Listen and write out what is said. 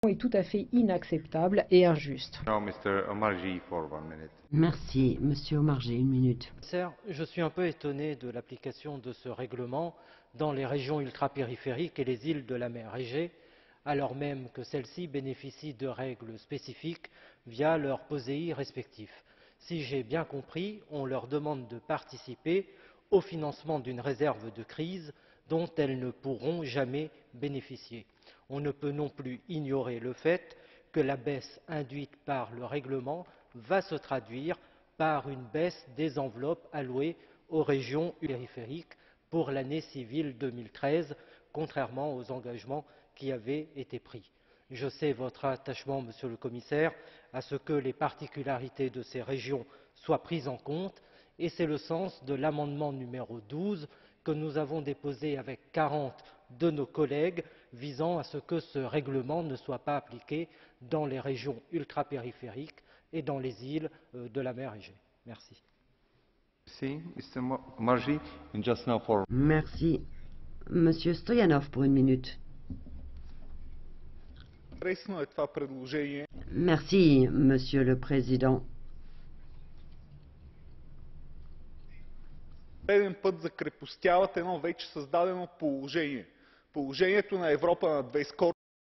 est tout à fait inacceptable et injuste. Now, Mr. Omarjee, for 1 minute. Merci, Monsieur Omarjee, 1 minute. Je suis un peu étonné de l'application de ce règlement dans les régions ultrapériphériques et les îles de la mer Égée, alors même que celles-ci bénéficient de règles spécifiques via leurs POSEI respectifs. Si j'ai bien compris, on leur demande de participer au financement d'une réserve de crise dont elles ne pourront jamais bénéficier. On ne peut non plus ignorer le fait que la baisse induite par le règlement va se traduire par une baisse des enveloppes allouées aux régions périphériques pour l'année civile 2013, contrairement aux engagements qui avaient été pris. Je sais votre attachement, Monsieur le Commissaire, à ce que les particularités de ces régions soient prises en compte, et c'est le sens de l'amendement numéro 12 que nous avons déposé avec 40 de nos collègues visant à ce que ce règlement ne soit pas appliqué dans les régions ultrapériphériques et dans les îles de la mer Égée. Merci. See, Mr. Omarjee, and just now for Merci. Monsieur Stoyanov pour 1 minute. Merci, Monsieur le Président. Пореден път закрепостяват едно вече създадено положение. Положението на Европа на две скорости